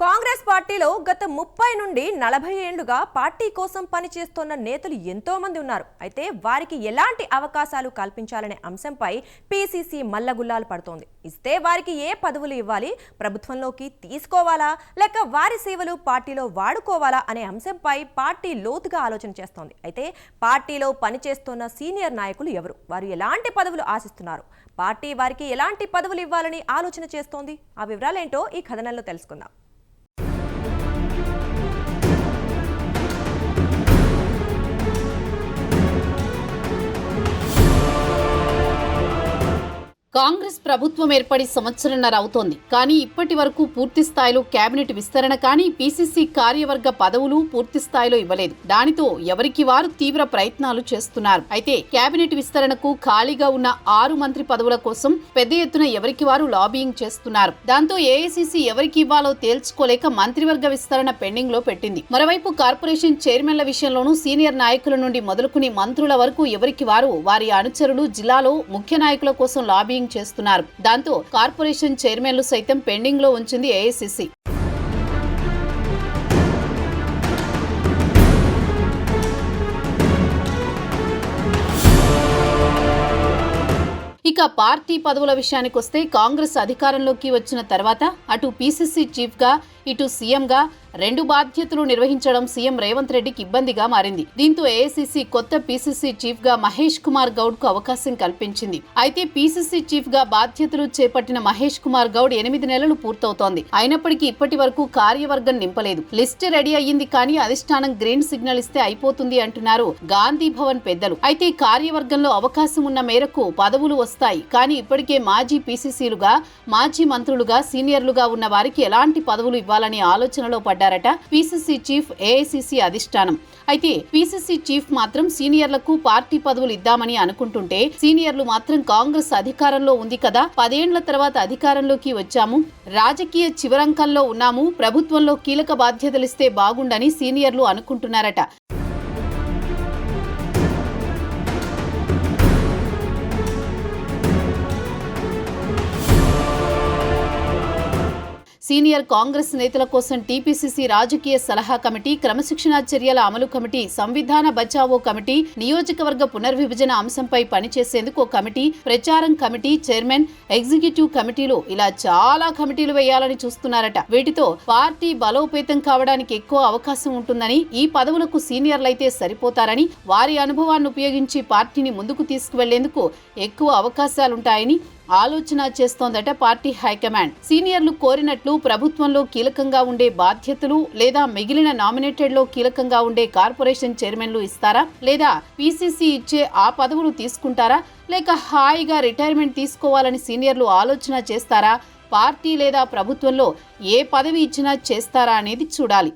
కాంగ్రెస్ పార్టీలో గత 30 నుండి 40 ఏళ్లుగా పార్టీ కోసం పనిచేస్తున్న నేతలు ఎంతో మంది ఉన్నారు. అయితే వారికి ఎలాంటి అవకాశాలు కల్పించాలనే అంశంపై పీసీసీ మల్లగుల్లాలు పడుతోంది. ఇస్తే వారికి ఏ పదవులు ఇవ్వాలి, ప్రభుత్వంలోకి తీసుకోవాలా లేక వారి సేవలు పార్టీలో వాడుకోవాలా అనే అంశంపై పార్టీ లోతుగా ఆలోచన చేస్తోంది. అయితే పార్టీలో పనిచేస్తున్న సీనియర్ నాయకులు ఎవరు, వారు ఎలాంటి పదవులు ఆశిస్తున్నారు, పార్టీ వారికి ఎలాంటి పదవులు ఇవ్వాలని ఆలోచన చేస్తోంది, ఆ వివరాలేంటో ఈ కథనంలో తెలుసుకుందాం. కాంగ్రెస్ ప్రభుత్వం ఏర్పడి సంవత్సరంన్నర అవుతోంది. కానీ ఇప్పటి వరకు పూర్తి స్థాయిలో కేబినెట్ విస్తరణ కానీ పీసీసీ కార్యవర్గ పదవులు పూర్తి స్థాయిలో ఇవ్వలేదు. దానితో ఎవరికి వారు తీవ్ర ప్రయత్నాలు చేస్తున్నారు. అయితే కేబినెట్ విస్తరణకు ఖాళీగా ఉన్న 6 మంత్రి పదవుల కోసం పెద్ద ఎత్తున ఎవరికి వారు లాబియింగ్ చేస్తున్నారు. దాంతో ఏఐసీసీ ఎవరికి ఇవ్వాలో తేల్చుకోలేక మంత్రివర్గ విస్తరణ పెండింగ్ లో పెట్టింది. మరోవైపు కార్పొరేషన్ చైర్మన్ల విషయంలోనూ సీనియర్ నాయకుల నుండి మొదలుకుని మంత్రుల వరకు ఎవరికి వారు వారి అనుచరులు జిల్లాలో ముఖ్య నాయకుల కోసం లాబియింగ్ చేస్తున్నారు. దాంతో కార్పొరేషన్ చైర్మన్లు సైతం పెండింగ్ లో ఉంచింది ఏఐసీసీ. ఇక పార్టీ పదవుల విషయానికి వస్తే కాంగ్రెస్ అధికారంలోకి వచ్చిన తర్వాత అటు పీసీసీ చీఫ్ గా ఇటు సీఎం గా 2 బాధ్యతలు నిర్వహించడం సీఎం రేవంత్ రెడ్డికి ఇబ్బందిగా మారింది. దీంతో ఏఐసీసీ కొత్త పీసీసీ చీఫ్ గా మహేష్ కుమార్ గౌడ్ కు అవకాశం కల్పించింది. అయితే పీసీసీ చీఫ్ గా బాధ్యతలు చేపట్టిన మహేష్ కుమార్ గౌడ్ 8 నెలలు పూర్తవుతోంది. అయినప్పటికీ ఇప్పటి వరకు కార్యవర్గం నింపలేదు. లిస్ట్ రెడీ అయ్యింది కానీ అధిష్టానం గ్రీన్ సిగ్నల్ ఇస్తే అయిపోతుంది అంటున్నారు గాంధీ భవన్ పెద్దలు. అయితే కార్యవర్గంలో అవకాశం ఉన్న మేరకు పదవులు వస్తాయి. కానీ ఇప్పటికే మాజీ పీసీసీలుగా, మాజీ మంత్రులుగా, సీనియర్లుగా ఉన్న వారికి ఎలాంటి పదవులు ఇవ్వాలని ఆలోచనలో పడ్డారట పీసీసీ చీఫ్, ఏఐసీసీ అధిష్టానం. అయితే పీసీసీ చీఫ్ మాత్రం సీనియర్లకు పార్టీ పదవులు ఇద్దామని అనుకుంటుంటే సీనియర్లు మాత్రం కాంగ్రెస్ అధికారంలో ఉంది కదా, 10 ఏళ్ల తర్వాత అధికారంలోకి వచ్చాము, రాజకీయ చివరంకంలో ఉన్నాము, ప్రభుత్వంలో కీలక బాధ్యతలిస్తే బాగుండని సీనియర్లు అనుకుంటున్నారట. సీనియర్ కాంగ్రెస్ నేతల కోసం టీపీసీసీ రాజకీయ సలహా కమిటీ, క్రమశిక్షణా చర్యల అమలు కమిటీ, సంవిధాన బచావో కమిటీ, నియోజకవర్గ పునర్విభజన అంశంపై పనిచేసేందుకు కమిటీ, ప్రచారం కమిటీ, చైర్మన్, ఎగ్జిక్యూటివ్ కమిటీలు ఇలా చాలా కమిటీలు వేయాలని చూస్తున్నారట. వీటితో పార్టీ బలోపేతం కావడానికి ఎక్కువ అవకాశం ఉంటుందని, ఈ పదవులకు సీనియర్లైతే సరిపోతారని, వారి అనుభవాన్ని ఉపయోగించి పార్టీని ముందుకు తీసుకువెళ్లేందుకు ఎక్కువ అవకాశాలుంటాయని ఆలోచన చేస్తోందట పార్టీ హైకమాండ్. సీనియర్లు కోరినట్లు ప్రభుత్వంలో కీలకంగా ఉండే బాధ్యతలు లేదా మిగిలిన నామినేటెడ్ లో కీలకంగా ఉండే కార్పొరేషన్ చైర్మన్లు ఇస్తారా, లేదా పీసీసీ ఇచ్చే ఆ పదవులు తీసుకుంటారా, లేక హాయిగా రిటైర్మెంట్ తీసుకోవాలని సీనియర్లు ఆలోచన చేస్తారా, పార్టీ లేదా ప్రభుత్వంలో ఏ పదవి ఇచ్చినా చేస్తారా అనేది చూడాలి.